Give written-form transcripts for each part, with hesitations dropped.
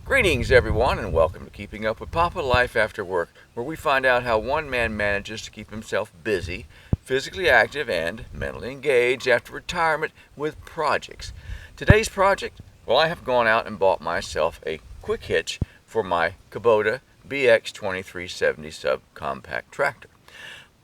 Greetings everyone, and welcome to Keeping Up with Papa Life After Work, where we find out how one man manages to keep himself busy, physically active, and mentally engaged after retirement with projects. Today's project, well, I have gone out and bought myself a quick hitch for my Kubota BX 2370 subcompact tractor.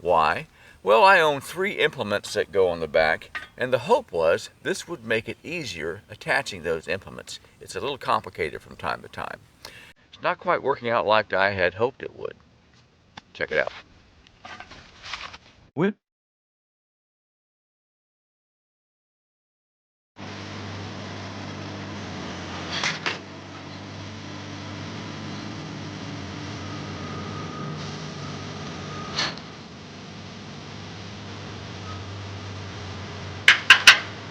Why? Well, I own 3 implements that go on the back, and the hope was this would make it easier attaching those implements. It's a little complicated from time to time. It's not quite working out like I had hoped it would. Check it out. Whip.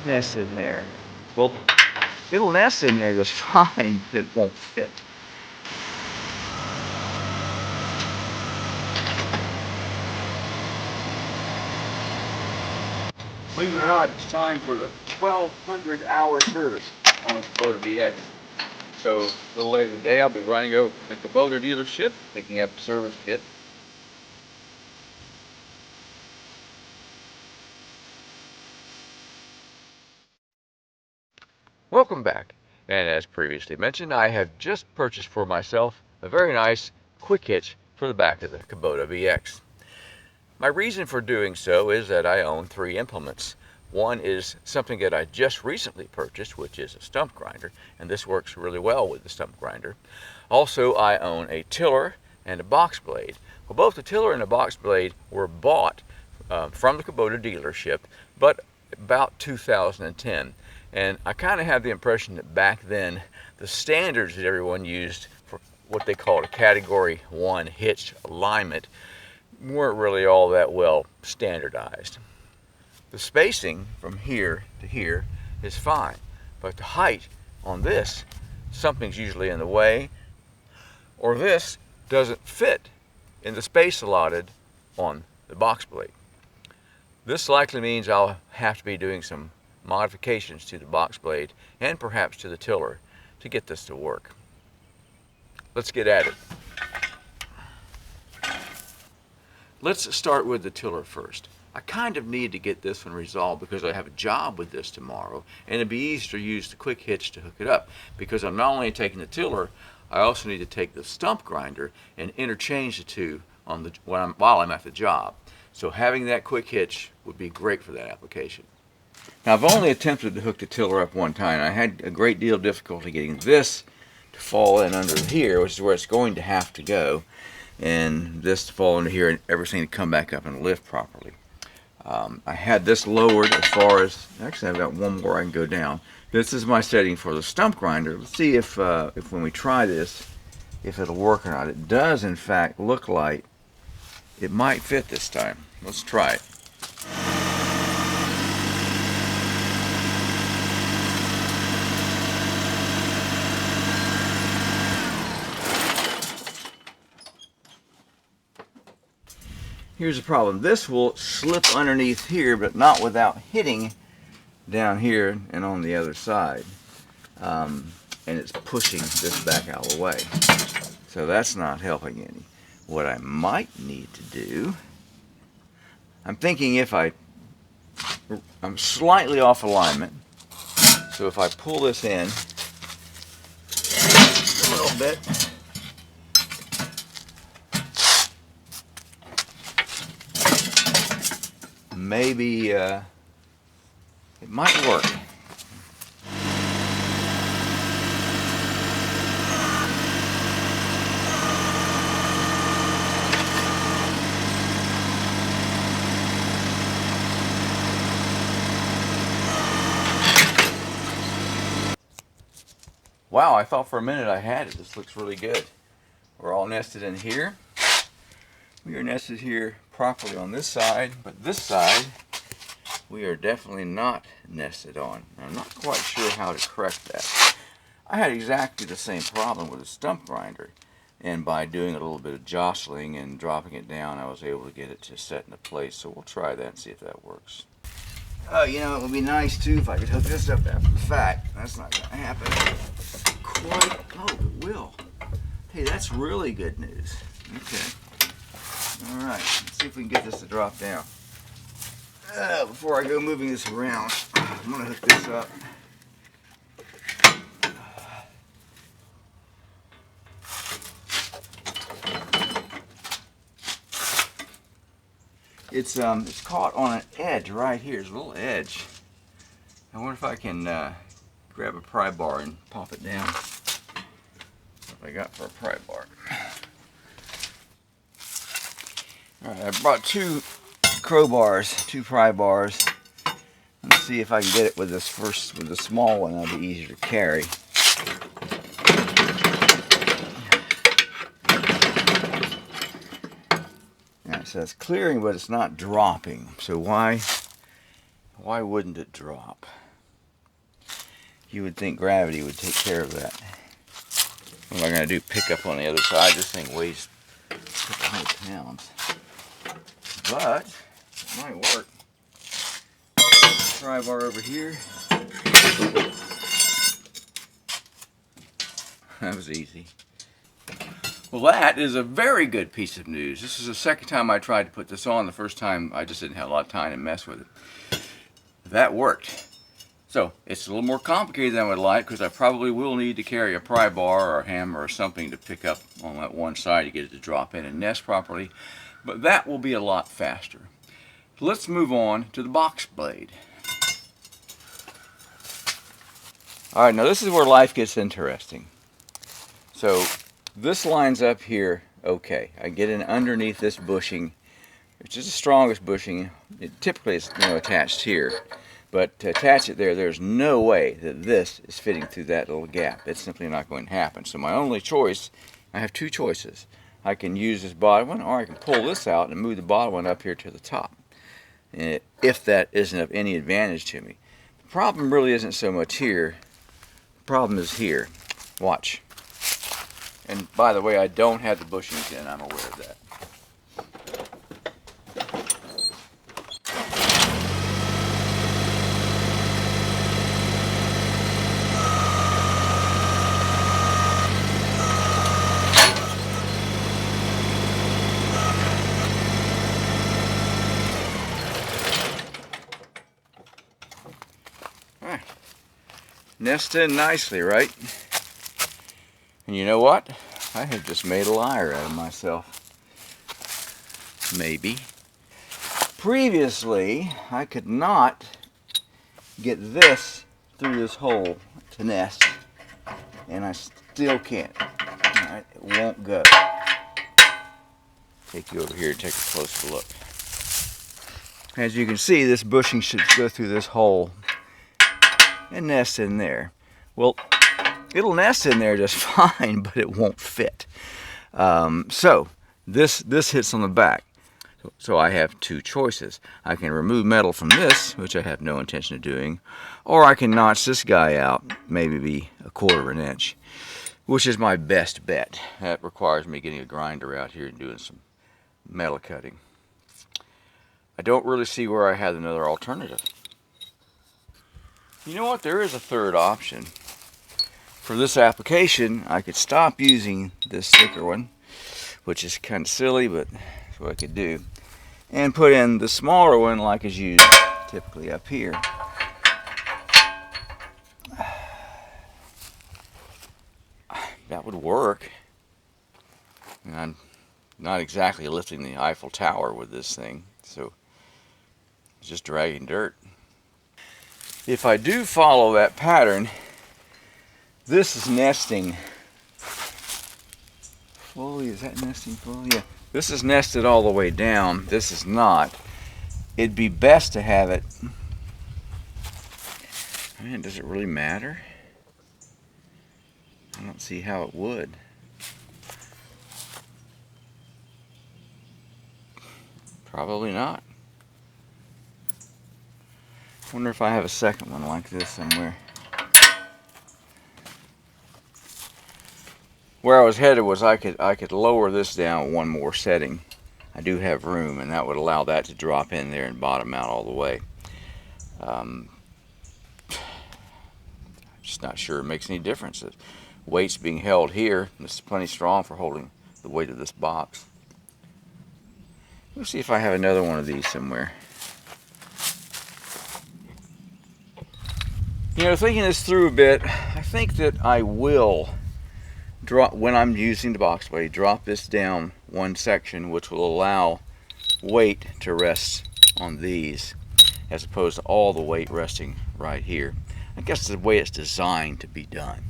Nest in there. Well, it'll nest in there just fine, it won't fit. Believe it or not, it's time for the 1,200-hour service on the Kubota BX. So a little later today, I'll be running over to the Kubota dealership, picking up the service kit. Welcome back, and as previously mentioned, I have just purchased for myself a very nice quick hitch for the back of the Kubota BX. My reason for doing so is that I own 3 implements. One is something that I just recently purchased, which is a stump grinder, and this works really well with the stump grinder. Also, I own a tiller and a box blade. Well, both the tiller and the box blade were bought from the Kubota dealership, but about 2010. And I kind of have the impression that back then, the standards that everyone used for what they called a Category 1 hitch alignment weren't really all that well standardized. The spacing from here to here is fine, but the height on this, something's usually in the way, or this doesn't fit in the space allotted on the box blade. This likely means I'll have to be doing some modifications to the box blade and perhaps to the tiller to get this to work. Let's get at it. Let's start with the tiller first. I kind of need to get this one resolved because I have a job with this tomorrow, and it'd be easier to use the quick hitch to hook it up, because I'm not only taking the tiller, I also need to take the stump grinder and interchange the two on while I'm at the job. So having that quick hitch would be great for that application. Now, I've only attempted to hook the tiller up one time. I had a great deal of difficulty getting this to fall in under here, which is where it's going to have to go, and this to fall under here and everything to come back up and lift properly. I had this lowered as far as, actually I've got one more I can go down. This is my setting for the stump grinder. Let's see if when we try this, if it'll work or not. It does in fact look like it might fit this time. Let's try it. Here's the problem. This will slip underneath here, but not without hitting down here and on the other side. And it's pushing this back out of the way. So that's not helping any. What I might need to do, I'm thinking if I'm slightly off alignment. So if I pull this in a little bit, maybe it might work. Wow, I thought for a minute I had it. This looks really good. We're all nested in here. We are nested here properly on this side, but this side we are definitely not nested on. I'm not quite sure how to correct that. I had exactly the same problem with the stump grinder, and by doing a little bit of jostling and dropping it down, I was able to get it to set into place. So we'll try that and see if that works. You know, it would be nice too if I could hook this up after the fact. That's not going to happen quite. Oh, it will. Hey, that's really good news. Okay. All right, let's see if we can get this to drop down. Before I go moving this around, I'm gonna hook this up. It's caught on an edge right here. There's a little edge. I wonder if I can grab a pry bar and pop it down. What have I got for a pry bar? All right, I brought two crowbars, two pry bars. Let's see if I can get it with this first, with the small one. That'll be easier to carry. So it's clearing, but it's not dropping. So why wouldn't it drop? You would think gravity would take care of that. What am I going to do? Pick up on the other side? This thing weighs 100 pounds. But it might work. Pry bar over here. That was easy. Well, that is a very good piece of news. This is the second time I tried to put this on. The first time I just didn't have a lot of time to mess with it. That worked. So it's a little more complicated than I would like, because I probably will need to carry a pry bar or a hammer or something to pick up on that one side to get it to drop in and nest properly. But that will be a lot faster. So let's move on to the box blade. All right, now this is where life gets interesting. So this lines up here okay. I get in underneath this bushing, which is the strongest bushing. Typically it's attached here, but to attach it there, there's no way that this is fitting through that little gap. It's simply not going to happen. So my only choice, I have two choices. I can use this bottom one, or I can pull this out and move the bottom one up here to the top, if that isn't of any advantage to me. The problem really isn't so much here. The problem is here. Watch. And by the way, I don't have the bushings in, I'm aware of that. All right. Nest in nicely, right? And you know what? I have just made a liar out of myself. Maybe. Previously, I could not get this through this hole to nest, and I still can't. All right, it won't go. Take you over here and take a closer look. As you can see, this bushing should go through this hole and nest in there. Well, it'll nest in there just fine, but it won't fit. So this hits on the back. So I have two choices. I can remove metal from this, which I have no intention of doing, or I can notch this guy out, maybe be 1/4 inch, which is my best bet. That requires me getting a grinder out here and doing some metal cutting. I don't really see where I have another alternative. You know what? There is a third option. For this application, I could stop using this thicker one, which is kind of silly, but that's what I could do, and put in the smaller one like is used typically up here. That would work. And I'm not exactly lifting the Eiffel Tower with this thing, so it's just dragging dirt. If I do follow that pattern, this is nesting fully. Is that nesting fully? Yeah. This is nested all the way down. This is not. It'd be best to have it. Man, does it really matter? I don't see how it would. Probably not. Wonder if I have a second one like this somewhere. Where I was headed was I could lower this down one more setting. I do have room, and that would allow that to drop in there and bottom out all the way. I'm just not sure it makes any difference. weight's being held here. This is plenty strong for holding the weight of this box. Let's see if I have another one of these somewhere. You know, thinking this through a bit, I think that I will drop, when I'm using the box blade, drop this down one section, which will allow weight to rest on these as opposed to all the weight resting right here. I guess the way it's designed to be done.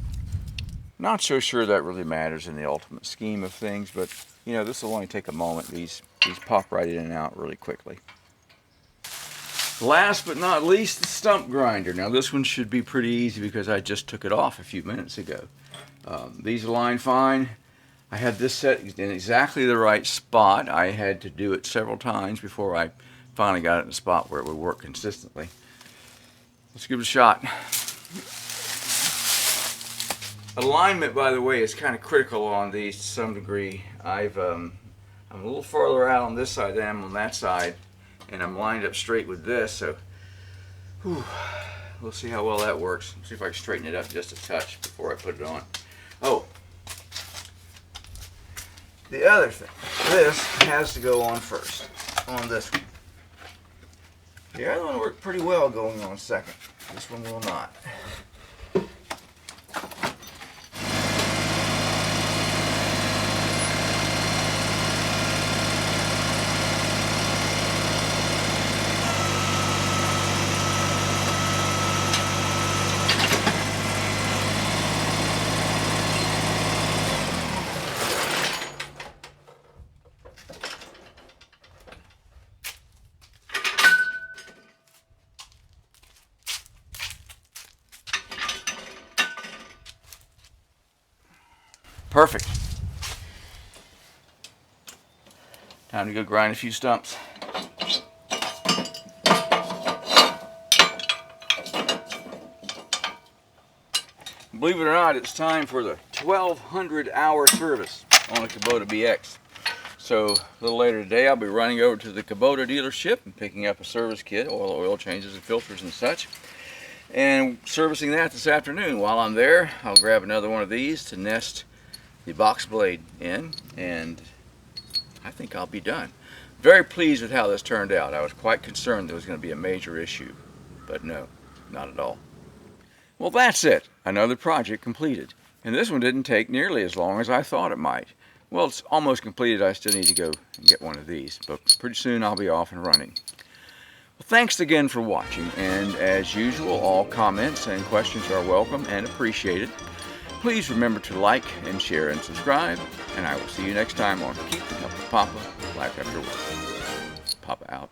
Not so sure that really matters in the ultimate scheme of things, but you know, this will only take a moment. These pop right in and out really quickly. Last but not least, the stump grinder. Now this one should be pretty easy because I just took it off a few minutes ago. These align fine. I had this set in exactly the right spot. I had to do it several times before I finally got it in a spot where it would work consistently. Let's give it a shot. Alignment, by the way, is kind of critical on these to some degree. I'm a little farther out on this side than I am on that side, and I'm lined up straight with this, so we'll see how well that works. See if I can straighten it up just a touch before I put it on. Oh, the other thing, this has to go on first, on this one. The other one worked pretty well going on second. This one will not. Perfect. Time to go grind a few stumps. Believe it or not, it's time for the 1,200-hour service on a Kubota BX. So a little later today, I'll be running over to the Kubota dealership and picking up a service kit, oil changes and filters and such, and servicing that this afternoon. While I'm there, I'll grab another one of these to nest the box blade in, and I think I'll be done. Very pleased with how this turned out. I was quite concerned there was going to be a major issue, but no, not at all. Well, that's it. Another project completed. And this one didn't take nearly as long as I thought it might. Well, it's almost completed. I still need to go and get one of these, but pretty soon I'll be off and running. Well, thanks again for watching, and as usual, all comments and questions are welcome and appreciated. Please remember to like and share and subscribe, and I will see you next time on Keeping Up with Papa, Life After Work. Papa out.